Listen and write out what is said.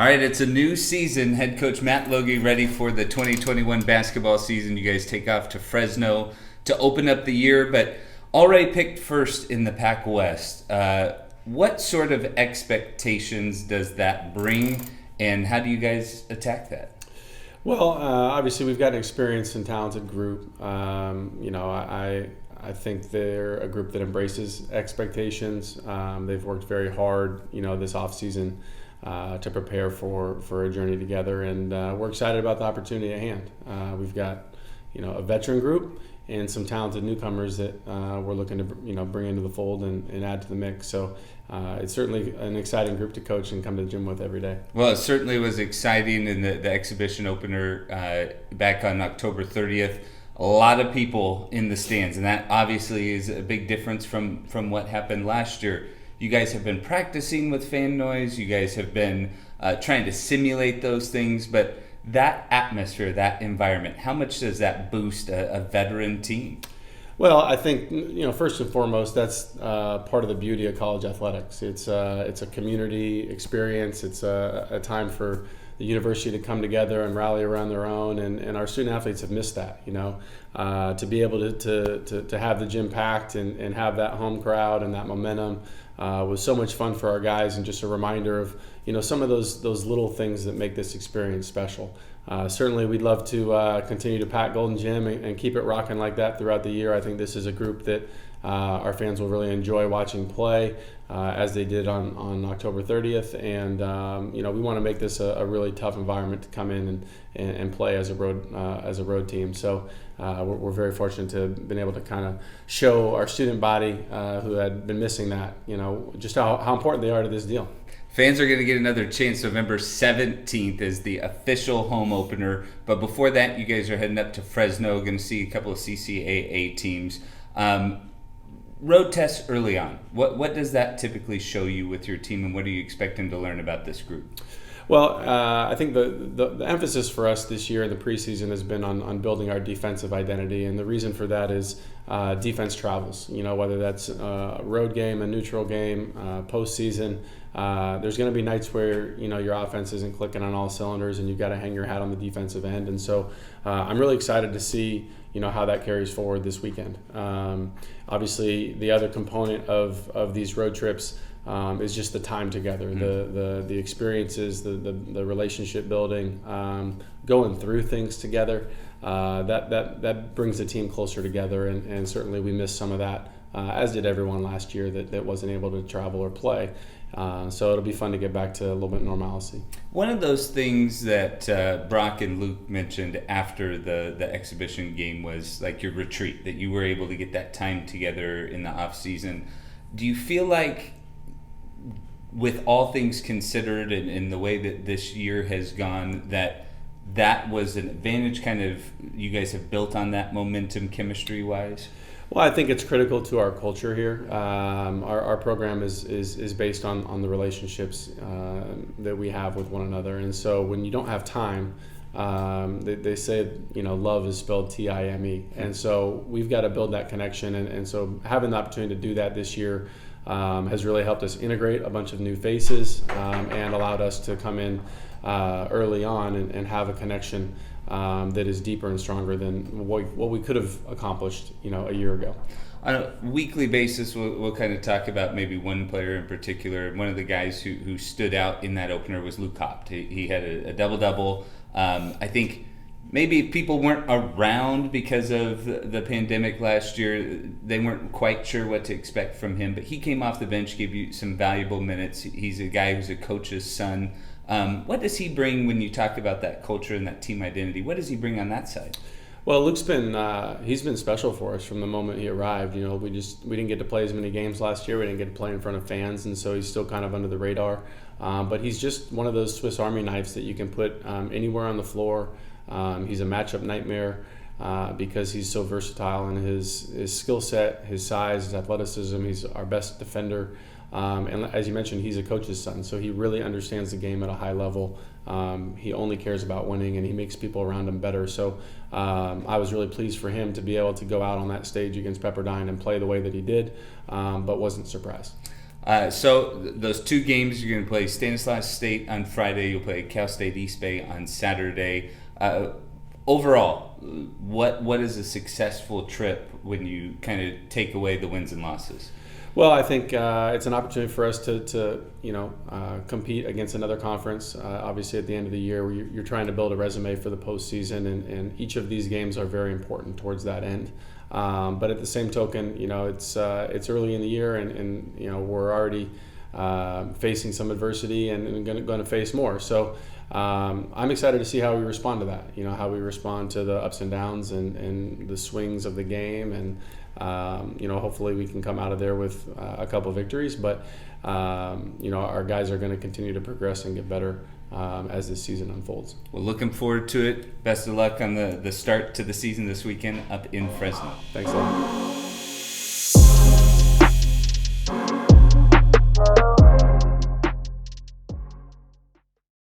All right, it's a new season. Head coach Matt Logie ready for the 2021 basketball season. You guys take off to Fresno to open up the year, but already picked first in the PacWest. What sort of expectations does that bring, and how do you guys attack that? Well, obviously we've got an experienced and talented group. I think they're a group that embraces expectations. They've worked very hard, this off season to prepare for a journey together, and we're excited about the opportunity at hand. We've got, a veteran group and some talented newcomers that we're looking to, bring into the fold and add to the mix. So it's certainly an exciting group to coach and come to the gym with every day. Well, it certainly was exciting in the exhibition opener back on October 30th. A lot of people in the stands, and that obviously is a big difference from what happened last year. You guys have been practicing with fan noise. You guys have been trying to simulate those things, but that atmosphere, that environment, how much does that boost a veteran team? Well, I think, first and foremost, that's part of the beauty of college athletics. It's a community experience. It's a time for the university to come together and rally around their own, and our student athletes have missed that. To be able to have the gym packed and have that home crowd and that momentum was so much fun for our guys, and just a reminder of some of those little things that make this experience special. Certainly, we'd love to continue to pack Golden Gym and keep it rocking like that throughout the year. I think this is a group that our fans will really enjoy watching play, as they did on October 30th. And we want to make this a really tough environment to come in and play as a road team. So we're very fortunate to have been able to kind of show our student body who had been missing that, just how important they are to this deal. Fans are going to get another chance. November 17th is the official home opener. But before that, you guys are heading up to Fresno, going to see a couple of CCAA teams. Road tests early on. What does that typically show you with your team, and what are you expecting to learn about this group? Well, I think the emphasis for us this year in the preseason has been on building our defensive identity, and the reason for that is defense travels. Whether that's a road game, a neutral game, postseason, there's going to be nights where your offense isn't clicking on all cylinders, and you've got to hang your hat on the defensive end. And so I'm really excited to see how that carries forward this weekend. Obviously, the other component of these road trips is just the time together, the experiences, the relationship building, going through things together. That brings the team closer together, and certainly we missed some of that, as did everyone last year that wasn't able to travel or play. So it'll be fun to get back to a little bit of normalcy. One of those things that Brock and Luke mentioned after the exhibition game was like your retreat, that you were able to get that time together in the off season. Do you feel like, with all things considered and the way that this year has gone, that was an advantage, kind of you guys have built on that momentum chemistry-wise? Well, I think it's critical to our culture here. Our program is based on the relationships that we have with one another. And so when you don't have time, they say, love is spelled Time. And so we've got to build that connection. And so having the opportunity to do that this year has really helped us integrate a bunch of new faces and allowed us to come in early on and have a connection that is deeper and stronger than what we could have accomplished, a year ago. On a weekly basis, we'll kind of talk about maybe one player in particular. One of the guys who stood out in that opener was Luke Hopt. He had a double-double. I think maybe people weren't around because of the pandemic last year. They weren't quite sure what to expect from him, but he came off the bench, gave you some valuable minutes. He's a guy who's a coach's son. What does he bring when you talk about that culture and that team identity? What does he bring on that side? Well, Luke's he's been special for us from the moment he arrived. We didn't get to play as many games last year. We didn't get to play in front of fans, and so he's still kind of under the radar. But he's just one of those Swiss Army knives that you can put anywhere on the floor. He's a matchup nightmare because he's so versatile in his skill set, his size, his athleticism. He's our best defender. And as you mentioned, he's a coach's son, so he really understands the game at a high level. He only cares about winning, and he makes people around him better. So I was really pleased for him to be able to go out on that stage against Pepperdine and play the way that he did, but wasn't surprised. Those two games, you're going to play Stanislaus State on Friday. You'll play Cal State East Bay on Saturday. Overall, what is a successful trip when you kind of take away the wins and losses? Well, I think it's an opportunity for us to compete against another conference. Obviously, at the end of the year, you're trying to build a resume for the postseason, and each of these games are very important towards that end. But at the same token, it's early in the year, and we're already facing some adversity and going to face more. So I'm excited to see how we respond to that. How we respond to the ups and downs and the swings of the game, and hopefully we can come out of there with a couple of victories. But our guys are going to continue to progress and get better as this season unfolds. Well, looking forward to it. Best of luck on the start to the season this weekend up in Fresno. Thanks, Ed.